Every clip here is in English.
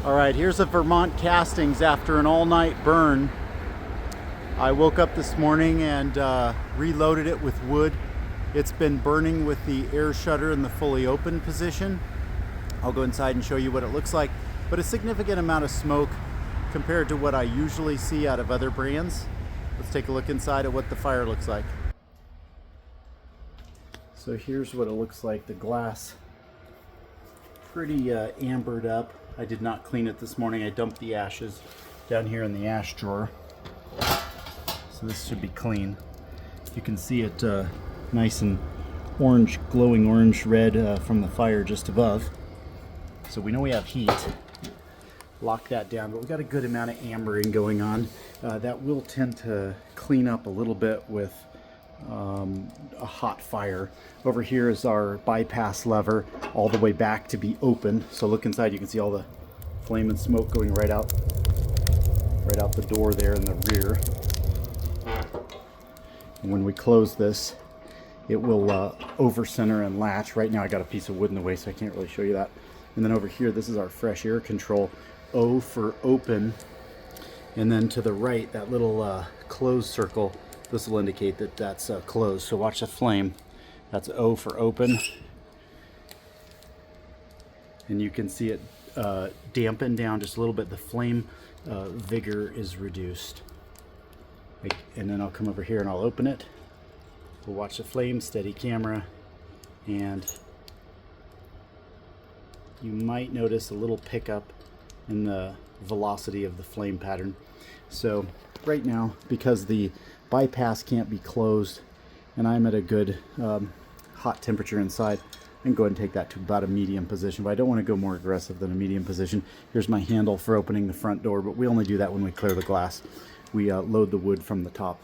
All right, here's a Vermont Castings after an all-night burn. I woke up this morning and reloaded it with wood. It's been burning with the air shutter in the fully open position. I'll go inside and show you what it looks like, but a significant amount of smoke compared to what I usually see out of other brands. Let's take a look inside at what the fire looks like. So here's what it looks like. The glass pretty ambered up. I did not clean it this morning. I dumped the ashes down here in the ash drawer. So this should be clean. You can see it nice and orange, glowing orange red from the fire just above. So we know we have heat. Lock that down, but we've got a good amount of ambering going on. That will tend to clean up a little bit with a hot fire. Over here is our bypass lever all the way back to be open. So look inside, you can see all the flame and smoke going right out the door there in the rear. And when we close this, it will over center and latch. Right now I got a piece of wood in the way, so I can't really show you that. And then over here, this is our fresh air control. O for open. And then to the right, that little closed circle, this will indicate that that's closed. So watch the flame. That's O for open. And you can see it dampen down just a little bit. The flame vigor is reduced. And then I'll come over here and I'll open it. We'll watch the flame, steady camera, and you might notice a little pickup in the velocity of the flame pattern. So right now, because the bypass can't be closed and I'm at a good hot temperature inside, I can go ahead and take that to about a medium position, but I don't want to go more aggressive than a medium position. Here's my handle for opening the front door, but we only do that when we clear the glass. We load the wood from the top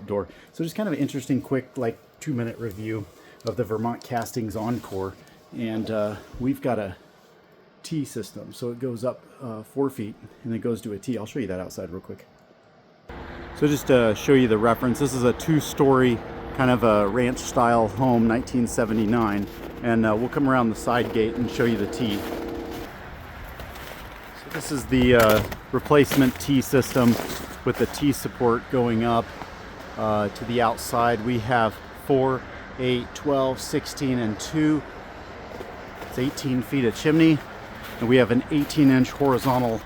door. So just kind of an interesting, quick, like 2-minute review of the Vermont Castings Encore. And we've got a T system, so it goes up 4 feet and it goes to a T. I'll show you that outside real quick. So just to show you the reference, this is a 2-story kind of a ranch style home, 1979, and we'll come around the side gate and show you the T. So this is the replacement T system with the T support going up to the outside. We have 4, 8, 12, 16, and 2. It's 18 feet of chimney, and we have an 18-inch horizontal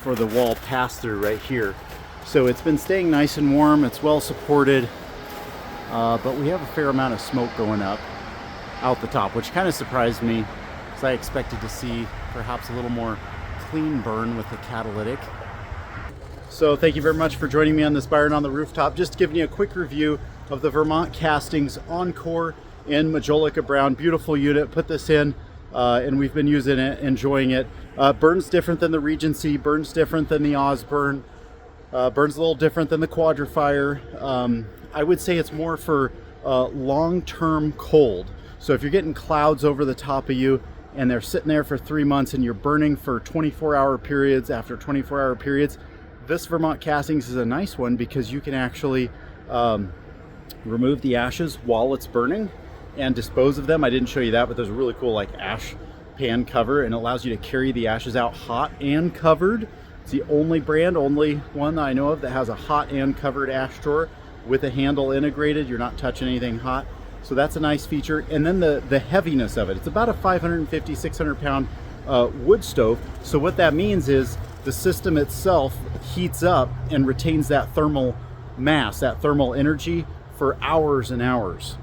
for the wall pass-through right here. So it's been staying nice and warm. It's well supported, but we have a fair amount of smoke going up out the top, which kind of surprised me because I expected to see perhaps a little more clean burn with the catalytic. So thank you very much for joining me on this Byron on the Rooftop. Just giving you a quick review of the Vermont Castings Encore in Majolica Brown. Beautiful unit. Put this in and we've been using it, enjoying it. Burns different than the Regency, burns different than the Osborne, burns a little different than the Quadrifire. I would say it's more for long-term cold. So if you're getting clouds over the top of you and they're sitting there for 3 months and you're burning for 24-hour periods after 24-hour periods, this Vermont Castings is a nice one because you can actually remove the ashes while it's burning and dispose of them. I didn't show you that, but there's a really cool like ash pan cover, and it allows you to carry the ashes out hot and covered. It's the only one that I know of that has a hot and covered ash drawer with a handle integrated. You're not touching anything hot. So that's a nice feature. And then the heaviness of it. It's about a 550, 600 pound wood stove. So what that means is the system itself heats up and retains that thermal mass, that thermal energy for hours and hours.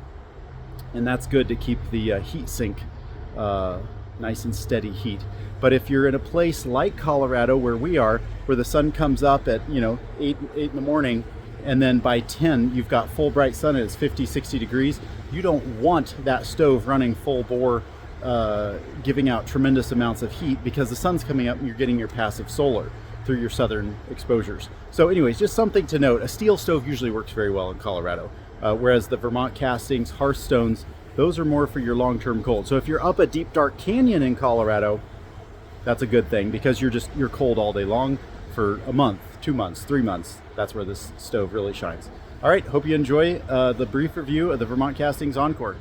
And that's good to keep the heat sink nice and steady heat. But if you're in a place like Colorado where we are, where the sun comes up at 8 in the morning, and then by 10 you've got full bright sun and it's 50, 60 degrees, you don't want that stove running full bore, giving out tremendous amounts of heat because the sun's coming up and you're getting your passive solar through your southern exposures. So anyways, just something to note. A steel stove usually works very well in Colorado, whereas the Vermont Castings, Hearthstones, those are more for your long-term cold. So if you're up a deep dark canyon in Colorado, that's a good thing because you're cold all day long for a month, 2 months, 3 months. That's where this stove really shines. All right, hope you enjoy the brief review of the Vermont Castings Encore.